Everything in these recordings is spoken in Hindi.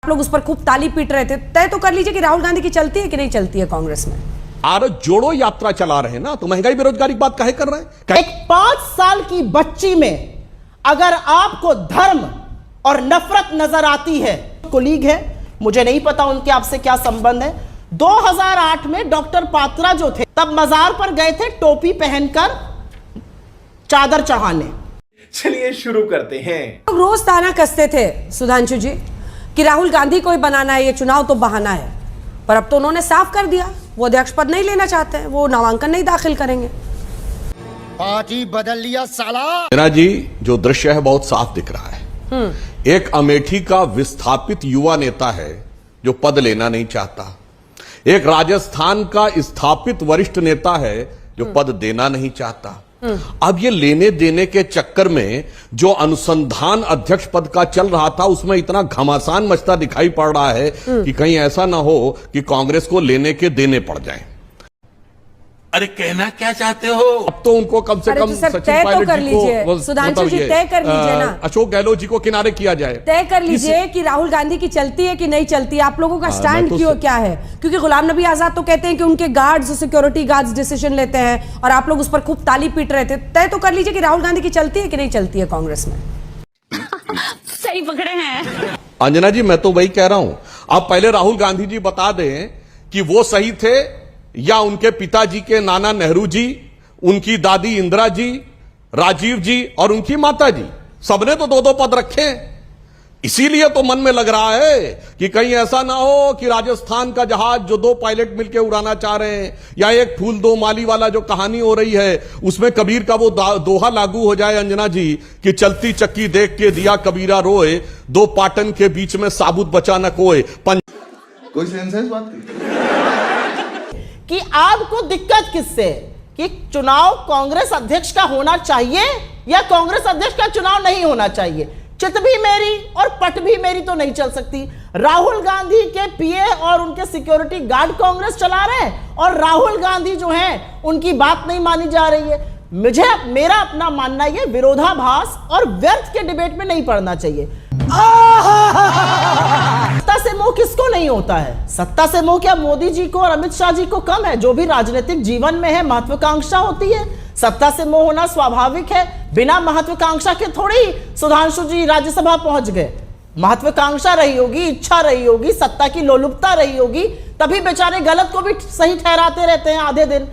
आप लोग उस पर खूब ताली पीट रहे थे, तय तो कर लीजिए कि राहुल गांधी की चलती है कि नहीं चलती है कांग्रेस में। भारत जोड़ो यात्रा चला रहे हैं ना, तो महंगाई बेरोजगारी की बात काहे कर रहे हैं? एक 5 साल की बच्ची में अगर आपको धर्म और नफरत नजर आती है, कोलीग है, मुझे नहीं पता उनके आपसे क्या संबंध है। 2008 में डॉक्टर पात्रा जो थे तब मजार पर गए थे टोपी पहनकर चादर चढ़ाने। चलिए शुरू करते हैं। रोज ताना कसते थे सुधांशु जी कि राहुल गांधी को ही बनाना है, ये चुनाव तो बहाना है, पर अब तो उन्होंने साफ कर दिया वो अध्यक्ष पद नहीं लेना चाहते हैं, वो नामांकन नहीं दाखिल करेंगे। पार्टी बदल लिया साला। मीना जी, जो दृश्य है बहुत साफ दिख रहा है। एक अमेठी का विस्थापित युवा नेता है जो पद लेना नहीं चाहता, एक राजस्थान का स्थापित वरिष्ठ नेता है जो पद देना नहीं चाहता। अब ये लेने देने के चक्कर में जो अनुसंधान अध्यक्ष पद का चल रहा था उसमें इतना घमासान मचता दिखाई पड़ रहा है कि कहीं ऐसा ना हो कि कांग्रेस को लेने के देने पड़ जाए। अरे कहना क्या चाहते हो? अब तो उनको कम से कम सचिन पायलट जी को, सुधांशु जी तय कर लीजिए ना, अशोक गहलोत जी को किनारे किया जाए। तय कर लीजिए कि राहुल गांधी की चलती है कि नहीं चलती। आप लोगों का स्टैंड क्यों क्या है? क्योंकि गुलाम नबी आजाद तो कहते हैं कि उनके गार्ड्स, सिक्योरिटी गार्ड्स डिसीजन लेते हैं, और आप लोग उस पर खूब ताली पीट रहे थे। तय तो कर लीजिए कि राहुल गांधी की चलती है कि नहीं चलती है कांग्रेस में। सही पकड़े हैं अंजना जी, मैं तो वही कह रहा हूं। अब पहले राहुल गांधी जी बता दें कि वो सही थे या उनके पिताजी के नाना नेहरू जी, उनकी दादी इंदिरा जी, राजीव जी और उनकी माता जी, सबने तो 2-2 पद रखे। इसीलिए तो मन में लग रहा है कि कहीं ऐसा ना हो कि राजस्थान का जहाज जो 2 पायलट मिलकर उड़ाना चाह रहे हैं, या एक फूल 2 माली वाला जो कहानी हो रही है उसमें कबीर का वो दोहा लागू हो जाए अंजना जी कि चलती चक्की देख के दिया कबीरा रोए, 2 पाटन के बीच में साबुत बचा न कोई। कोई सेंस है इस बात की? कि आपको दिक्कत किससे है कि चुनाव कांग्रेस अध्यक्ष का होना चाहिए या कांग्रेस अध्यक्ष का चुनाव नहीं होना चाहिए? चित भी मेरी और पट भी मेरी तो नहीं चल सकती। राहुल गांधी के पीए और उनके सिक्योरिटी गार्ड कांग्रेस चला रहे हैं और राहुल गांधी जो हैं उनकी बात नहीं मानी जा रही है। मेरा अपना मानना यह विरोधाभास और व्यर्थ के डिबेट में नहीं पड़ना चाहिए। सत्ता से मोह किसको नहीं होता है? सत्ता से मोह क्या मोदी जी को और अमित शाह जी को कम है? जो भी राजनीतिक जीवन में है महत्वाकांक्षा होती है, सत्ता से मोह होना स्वाभाविक है। बिना महत्वाकांक्षा के थोड़ी सुधांशु जी राज्यसभा पहुंच गए। महत्वाकांक्षा रही होगी, इच्छा रही होगी, सत्ता की लोलुपता रही होगी, तभी बेचारे गलत को भी सही ठहराते रहते हैं आधे दिन।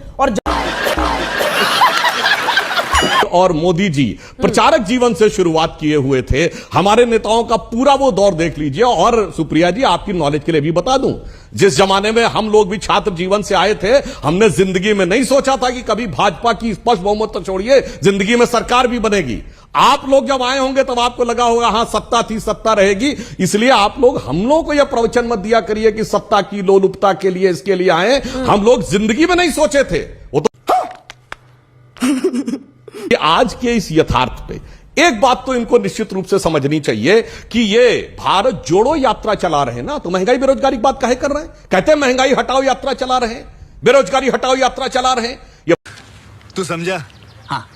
और मोदी जी प्रचारक जीवन से शुरुआत किए हुए थे। हमारे नेताओं का पूरा वो दौर देख लीजिए। और सुप्रिया जी, आपकी नॉलेज के लिए भी बता दूं, जिस जमाने में हम लोग भी छात्र जीवन से आए थे, हमने जिंदगी में नहीं सोचा था कि कभी भाजपा की स्पष्ट बहुमत तो छोड़िए, जिंदगी में सरकार भी बनेगी। आप लोग जब आए होंगे तब आपको लगा होगा हाँ सत्ता थी, सत्ता रहेगी। इसलिए आप लोग हम लोग को यह प्रवचन मत दिया करिए कि सत्ता की लोलुपता के लिए इसके लिए आए। हम लोग जिंदगी में नहीं सोचे थे वो तो। आज के इस यथार्थ पे एक बात तो इनको निश्चित रूप से समझनी चाहिए कि ये भारत जोड़ो यात्रा चला रहे हैं ना, तो महंगाई बेरोजगारी की बात काहे कर रहे हैं? कहते हैं महंगाई हटाओ यात्रा चला रहे हैं, बेरोजगारी हटाओ यात्रा चला रहे हैं। ये तू समझा? हाँ।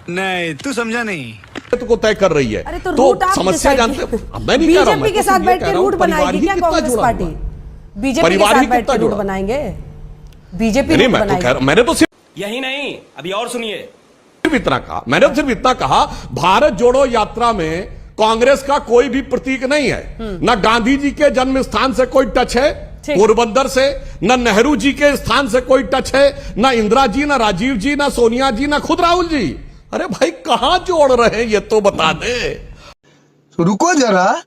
नहीं, तू समझा नहीं। तो तय कर रही है। अरे तो समस्या जानते हो, मैं नहीं कह रहा हूं, बीजेपी के साथ बैठ के रूट बनाएगी क्या कांग्रेस पार्टी? बीजेपी के साथ बैठ के रूट बनाएंगे? बीजेपी नहीं, मैंने तो यही नहीं, अभी और सुनिए। सिर्फ इतना कहा, मैंने सिर्फ इतना कहा, भारत जोड़ो यात्रा में कांग्रेस का कोई भी प्रतीक नहीं है। ना गांधी जी के जन्म स्थान से कोई टच है पोरबंदर से, न नेहरू जी के स्थान से कोई टच है, ना इंदिरा जी, ना राजीव जी, ना सोनिया जी, ना खुद राहुल जी। अरे भाई कहां जोड़ रहे हैं ये तो बता दे। रुको जरा,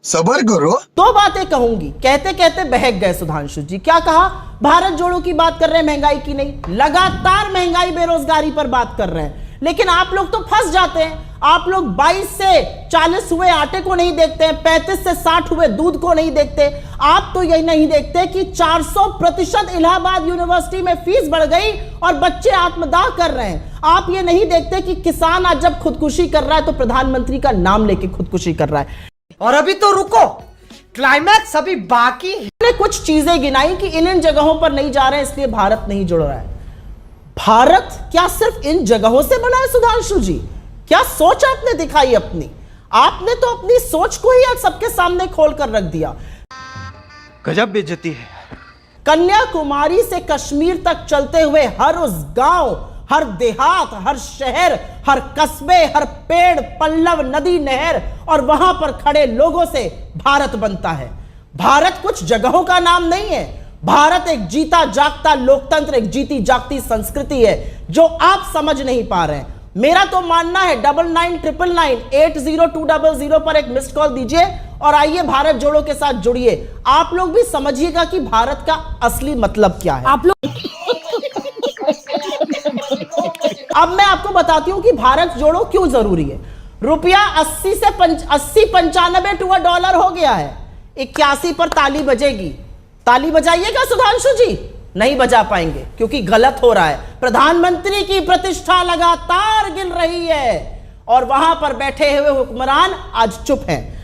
सबर करो। 2 बातें कहूंगी, कहते कहते बहक गए सुधांशु जी। क्या कहा? भारत जोड़ो की बात कर रहे हैं, महंगाई की नहीं। लगातार महंगाई बेरोजगारी पर बात कर रहे हैं, लेकिन आप लोग तो फंस जाते हैं। आप लोग 22 से 40 हुए आटे को नहीं देखते हैं, 35 से 60 हुए दूध को नहीं देखते। आप तो यही नहीं देखते कि 400% इलाहाबाद यूनिवर्सिटी में फीस बढ़ गई और बच्चे आत्मदाह कर रहे हैं। आप ये नहीं देखते कि किसान आज जब खुदकुशी कर रहा है तो प्रधानमंत्री का नाम लेके खुदकुशी कर रहा है। और अभी तो रुको, क्लाइमैक्स अभी बाकी है। कुछ चीजें गिनाई कि इन जगहों पर नहीं जा रहे हैं इसलिए भारत नहीं जुड़ रहा है। भारत क्या सिर्फ इन जगहों से बना है सुधांशु जी? क्या सोच आपने दिखाई अपनी? आपने तो अपनी सोच को ही आज सबके सामने खोल कर रख दिया। गजब बेइज्जती है। कन्याकुमारी से कश्मीर तक चलते हुए हर उस गांव, हर देहात, हर शहर, हर कस्बे, हर पेड़, पल्लव, नदी, नहर और वहां पर खड़े लोगों से भारत बनता है। भारत कुछ जगहों का नाम नहीं है। भारत एक जीता जागता लोकतंत्र, एक जीती जागती संस्कृति है जो आप समझ नहीं पा रहे हैं। मेरा तो मानना है 9999980200 पर एक मिस्ड कॉल दीजिए और आइए भारत जोड़ो के साथ जुड़िए। आप लोग भी समझिएगा कि भारत का असली मतलब क्या है। आप लोग अब मैं आपको बताती हूं कि भारत जोड़ो क्यों जरूरी है। रुपया 80 से 95 टू $1 हो गया है। 81 पर ताली बजेगी। ताली बजाइएगा सुधांशु जी? नहीं बजा पाएंगे क्योंकि गलत हो रहा है। प्रधानमंत्री की प्रतिष्ठा लगातार गिर रही है और वहां पर बैठे हुए हुक्मरान आज चुप हैं।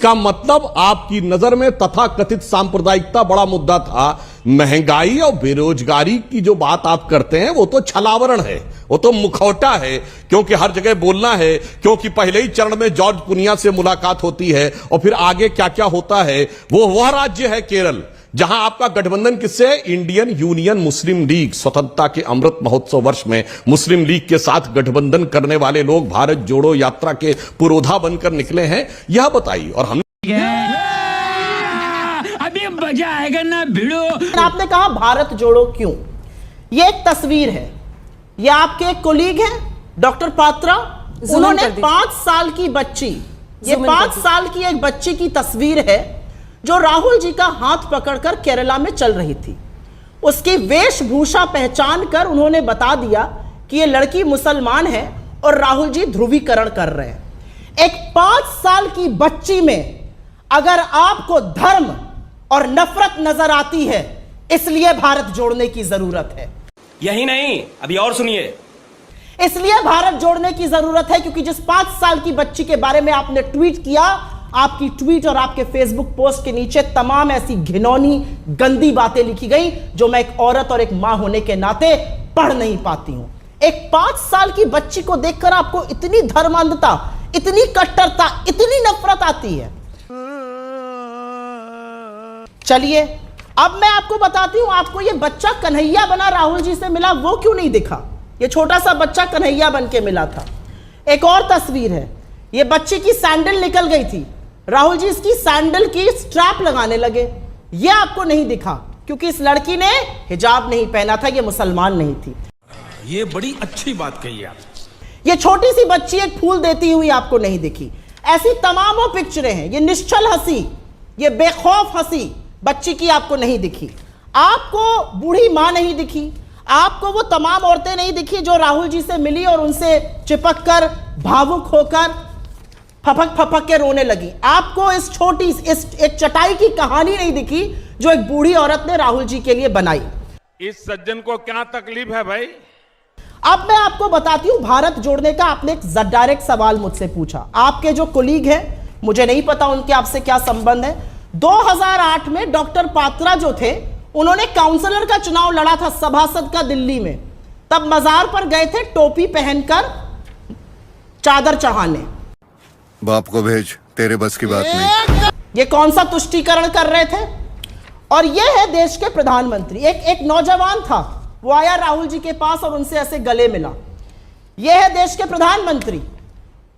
का मतलब आपकी नजर में तथाकथित सांप्रदायिकता बड़ा मुद्दा था। महंगाई और बेरोजगारी की जो बात आप करते हैं वो तो छलावरण है, वो तो मुखौटा है, क्योंकि हर जगह बोलना है, क्योंकि पहले ही चरण में जॉर्ज पुनिया से मुलाकात होती है और फिर आगे क्या क्या होता है। वो वह राज्य है केरल जहां आपका गठबंधन किससे है? इंडियन यूनियन मुस्लिम लीग। स्वतंत्रता के अमृत महोत्सव वर्ष में मुस्लिम लीग के साथ गठबंधन करने वाले लोग भारत जोड़ो यात्रा के पुरोधा बनकर निकले हैं, यह बताइए। और हम अभी मजा आएगा ना भिड़ो। आपने कहा भारत जोड़ो क्यों? ये एक तस्वीर है, ये आपके एक कोलीग हैं डॉक्टर पात्रा, उन्होंने 5 साल की बच्ची, ये 5 साल की एक बच्ची की तस्वीर है जो राहुल जी का हाथ पकड़कर केरला में चल रही थी। उसकी वेशभूषा पहचान कर उन्होंने बता दिया कि ये लड़की मुसलमान है और राहुल जी ध्रुवीकरण कर रहे हैं। एक 5 साल की बच्ची में अगर आपको धर्म और नफरत नजर आती है, इसलिए भारत जोड़ने की जरूरत है। यही नहीं, अभी और सुनिए। इसलिए भारत जोड़ने की जरूरत है क्योंकि जिस 5 साल की बच्ची के बारे में आपने ट्वीट किया, आपकी ट्वीट और आपके फेसबुक पोस्ट के नीचे तमाम ऐसी घिनौनी गंदी बातें लिखी गई जो मैं एक औरत और एक मां होने के नाते पढ़ नहीं पाती हूं। एक 5 साल की बच्ची को देखकर आपको इतनी धर्मांधता, इतनी कट्टरता, इतनी नफरत आती है। चलिए अब मैं आपको बताती हूं, आपको यह बच्चा कन्हैया बना राहुल जी से मिला, वो क्यों नहीं दिखा? यह छोटा सा बच्चा कन्हैया बन के मिला था। एक और तस्वीर है, यह बच्ची की सैंडल निकल गई थी, राहुल जी इसकी सैंडल की स्ट्रैप लगाने लगे, यह आपको नहीं दिखा क्योंकि इस लड़की ने हिजाब नहीं पहना था, यह मुसलमान नहीं थी। ये बड़ी अच्छी बात कही आप। ये छोटी सी बच्ची एक फूल देती हुई आपको नहीं दिखी। ऐसी तमामों पिक्चरें हैं। ये निश्चल हंसी, ये बेखौफ हंसी बच्ची की आपको नहीं दिखी। आपको बूढ़ी मां नहीं दिखी, आपको वो तमाम औरतें नहीं दिखी जो राहुल जी से मिली और उनसे चिपक कर भावुक होकर फपक फपक के रोने लगी। आपको इस छोटी इस एक चटाई की कहानी नहीं दिखी जो एक बूढ़ी औरत ने राहुल जी के लिए बनाई। इस सज्जन को क्या तकलीफ है भाई? अब मैं आपको बताती हूं भारत जोड़ने का। आपने एक डायरेक्ट सवाल मुझसे पूछा। आपके जो कोलीग हैं, मुझे नहीं पता उनके आपसे क्या संबंध है, 2008 में डॉक्टर पात्रा जो थे, उन्होंने काउंसलर का चुनाव लड़ा था सभासद का दिल्ली में। तब मजार पर गए थे टोपी पहनकर चादर चढ़ाने। बाप को भेज, तेरे बस की बात नहीं। ये कौन सा तुष्टीकरण कर रहे थे? और ये है देश के प्रधानमंत्री। एक नौजवान था, वो आया राहुल जी के पास और उनसे ऐसे गले मिला। ये है देश के प्रधानमंत्री।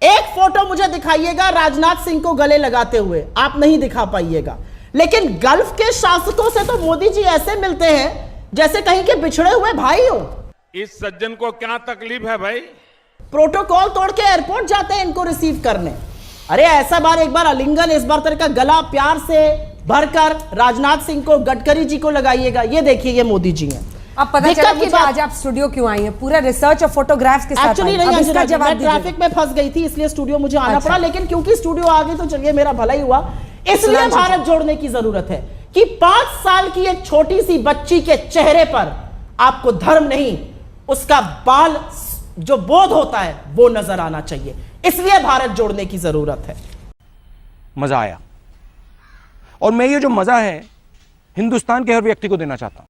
एक फोटो मुझे दिखाइएगा राजनाथ सिंह को गले लगाते हुए, आप नहीं दिखा पाइएगा। लेकिन गल्फ के शासकों से तो मोदी जी ऐसे मिलते हैं जैसे कहीं के बिछड़े हुए भाई हो। इस सज्जन को क्या तकलीफ है भाई? प्रोटोकॉल तोड़ के एयरपोर्ट जाते हैं इनको रिसीव करने। अरे ऐसा बार एक बार आलिंगन, इस बार तेरे का गला प्यार से भरकर राजनाथ सिंह को, गडकरी जी को लगाइएगा। ये देखिए, ये मोदी जी हैं। अब पता चला मुझे आज आप स्टूडियो क्यों आई हैं, पूरा रिसर्च और फोटोग्राफ्स के साथ। एक्चुअली नहीं, इसका जवाब मैं ट्रैफिक में फंस गई थी इसलिए स्टूडियो मुझे आना पड़ा, लेकिन क्योंकि स्टूडियो आ गई तो चलिए मेरा भला ही हुआ। इसलिए भारत जोड़ने की जरूरत है कि 5 साल की एक छोटी सी बच्ची के चेहरे पर आपको धर्म नहीं, उसका बाल जो बोध होता है वो नजर आना चाहिए। इसलिए भारत जोड़ने की जरूरत है। मजा आया और मैं ये जो मजा है हिंदुस्तान के हर व्यक्ति को देना चाहता हूं।